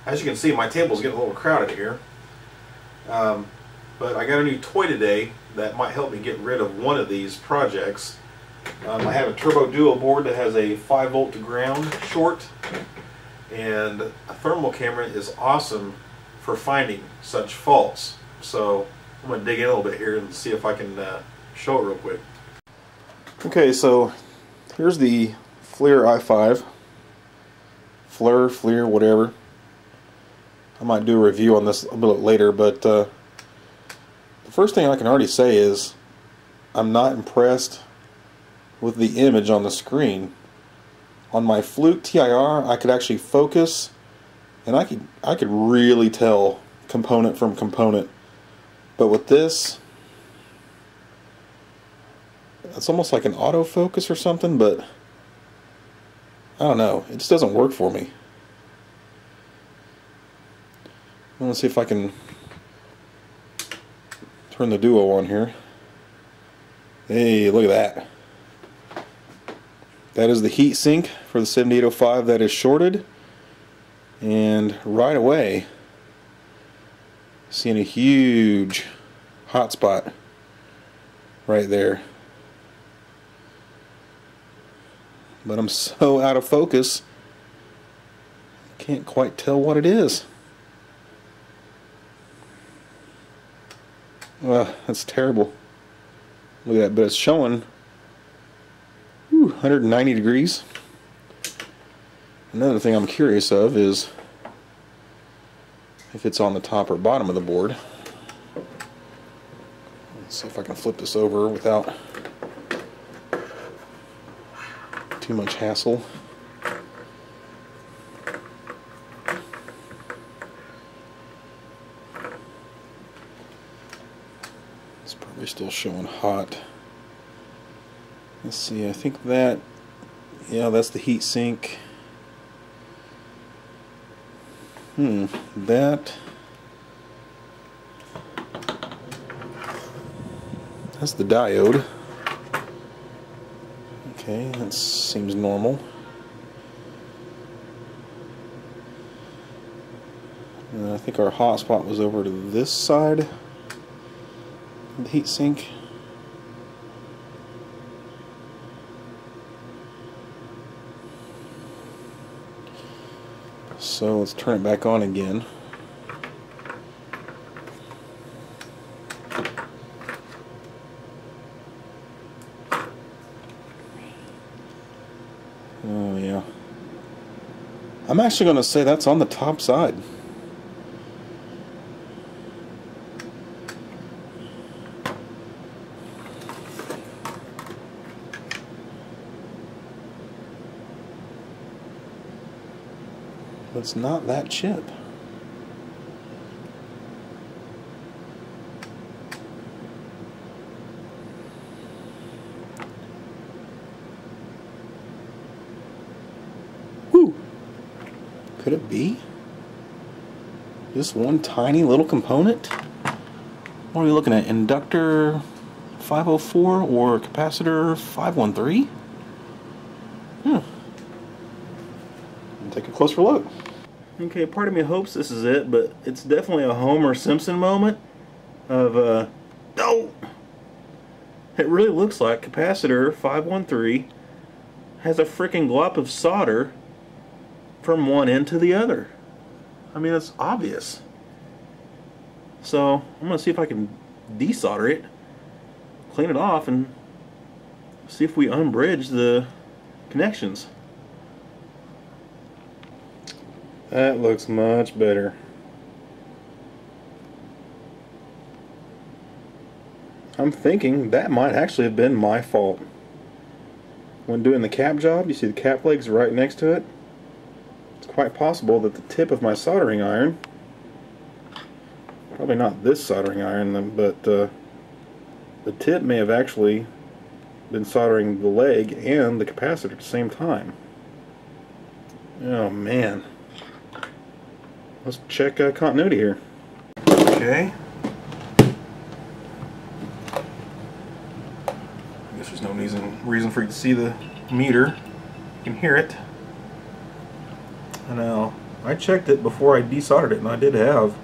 As you can see, my table's getting a little crowded here. But I got a new toy today that might help me get rid of one of these projects. I have a Turbo Duo board that has a 5-volt to ground short, and a thermal camera is awesome for finding such faults. So I'm going to dig in a little bit here and see if I can show it real quick. Okay, so here's the FLIR i5. FLIR, whatever. I might do a review on this a bit later, but the first thing I can already say is I'm not impressed with the image on the screen. On my Fluke TIR, I could actually focus, and I could really tell component from component. But with this, it's almost like an autofocus or something, but I don't know. It just doesn't work for me. Let's see if I can turn the Duo on here. Hey, look at that. That is the heat sink for the 7805 that is shorted. And right away, seeing a huge hot spot right there. But I'm so out of focus, can't quite tell what it is. That's terrible. Look at that, but it's showing 190 degrees. Another thing I'm curious of is if it's on the top or bottom of the board. Let's see if I can flip this over without too much hassle. It's probably still showing hot. Let's see, I think that, yeah, that's the heat sink. That's the diode. Okay, that seems normal. And I think our hotspot was over to this side of the heat sink. So let's turn it back on again. Oh yeah. I'm actually going to say that's on the top side. It's not that chip. Whew. Could it be just one tiny little component? What are we looking at? Inductor 504 or capacitor 513? Take a closer look. Okay, part of me hopes this is it, but it's definitely a Homer Simpson moment of, oh! It really looks like capacitor 513 has a freaking glop of solder from one end to the other. I mean, it's obvious. So, I'm going to see if I can desolder it, clean it off, and see if we unbridge the connections. That looks much better. I'm thinking that might actually have been my fault. When doing the cap job, you see the cap legs right next to it? It's quite possible that the tip of my soldering iron, probably not this soldering iron, but the tip may have actually been soldering the leg and the capacitor at the same time. Oh man. Let's check continuity here. Okay. I guess there's no reason for you to see the meter. You can hear it. And now I checked it before I desoldered it, and I did have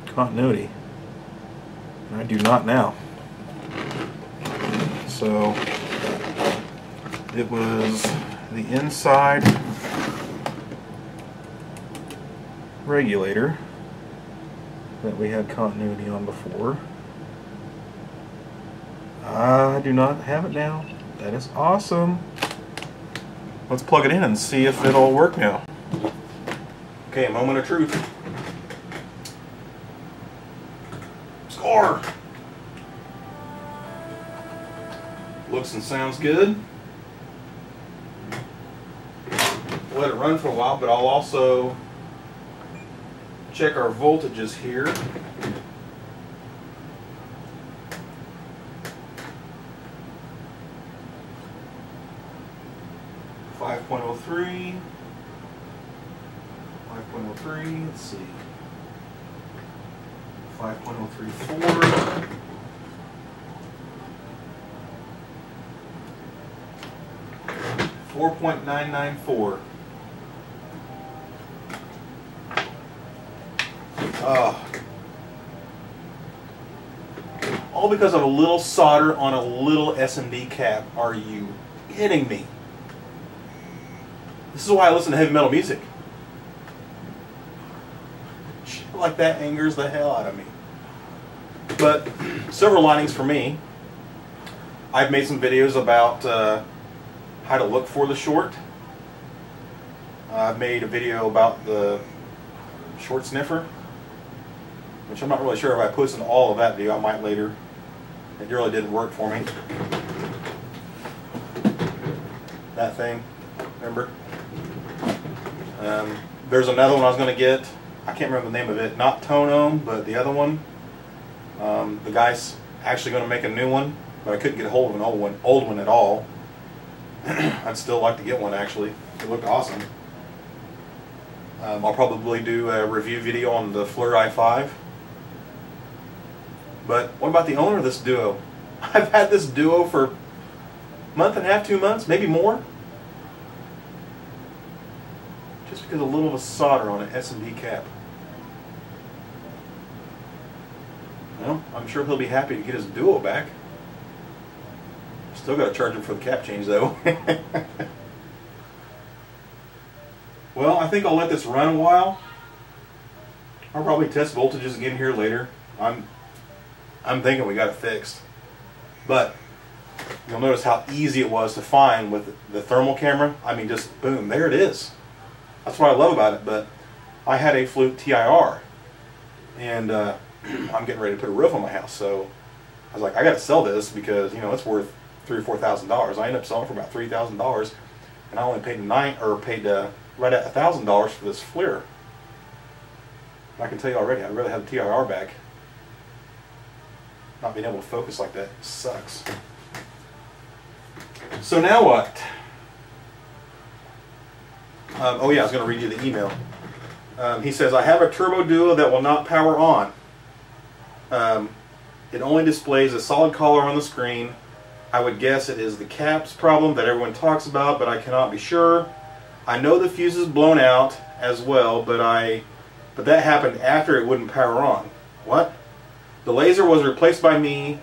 continuity. And I do not now. So it was the inside regulator that we had continuity on before. I do not have it now. That is awesome. Let's plug it in and see if it'll work now. Okay, moment of truth. Score! Looks and sounds good. We'll let it run for a while, but I'll also check our voltages here. .03, 5.03, let's see, 5.034, 4.994. All because of a little solder on a little SMD cap. Are you kidding me? This is why I listen to heavy metal music. Shit like that angers the hell out of me. But silver linings for me. I've made some videos about how to look for the short. I've made a video about the short sniffer, which I'm not really sure if I posted all of that video. I might later. It really didn't work for me. That thing, remember? There's another one I was going to get. I can't remember the name of it. Not Tone-Ohm, but the other one. The guy's actually going to make a new one, but I couldn't get a hold of an old one at all. I'd still like to get one, actually. It looked awesome. I'll probably do a review video on the FLIR i5. But what about the owner of this Duo? I've had this Duo for a month and a half, 2 months, maybe more. Just because a little of a solder on an SMD cap. Well, I'm sure he'll be happy to get his Duo back. Still got to charge him for the cap change, though. Well, I think I'll let this run a while. I'll probably test voltages again here later. I'm thinking we got it fixed. But you'll notice how easy it was to find with the thermal camera. I mean, just boom, there it is. That's what I love about it. But I had a Fluke TIR, and I'm getting ready to put a roof on my house. So I was like, I got to sell this because, you know, it's worth $3,000 or $4,000. I ended up selling it for about $3,000, and I only paid right at $1,000 for this FLIR. I can tell you already, I'd rather have the TIR back. Not being able to focus like that sucks. So now what? Oh yeah, I was going to read you the email. He says, I have a Turbo Duo that will not power on. It only displays a solid color on the screen. I would guess it is the caps problem that everyone talks about, but I cannot be sure. I know the fuse is blown out as well, but that happened after it wouldn't power on. What? The laser was replaced by me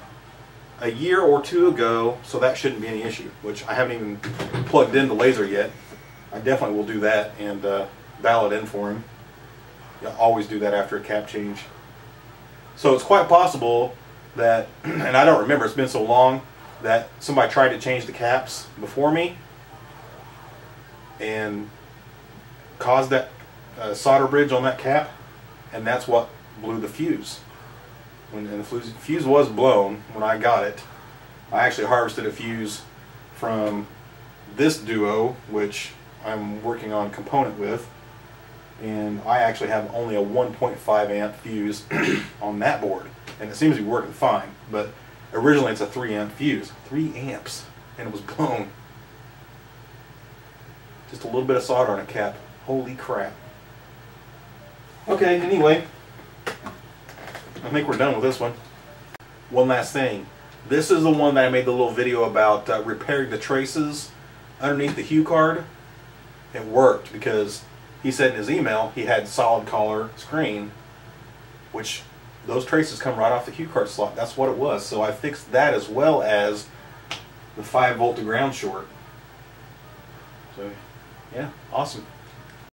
a year or two ago, so that shouldn't be any issue, which I haven't even plugged in the laser yet. I definitely will do that and dial it in for him. I always do that after a cap change. So it's quite possible that, and I don't remember, it's been so long, that somebody tried to change the caps before me and caused that solder bridge on that cap, and that's what blew the fuse. And the fuse was blown when I got it. I actually harvested a fuse from this Duo, which I'm working on component with, and I actually have only a 1.5 amp fuse on that board, and it seems to be working fine, but originally it's a 3 amp fuse. 3 amps, and it was blown. Just a little bit of solder on a cap. Holy crap. Okay, anyway, I think we're done with this one. One last thing. This is the one that I made the little video about repairing the traces underneath the hue card. it worked, because he said in his email he had solid color screen, which those traces come right off the cue card slot. That's what it was. So I fixed that as well as the 5 volt to ground short. So yeah, awesome.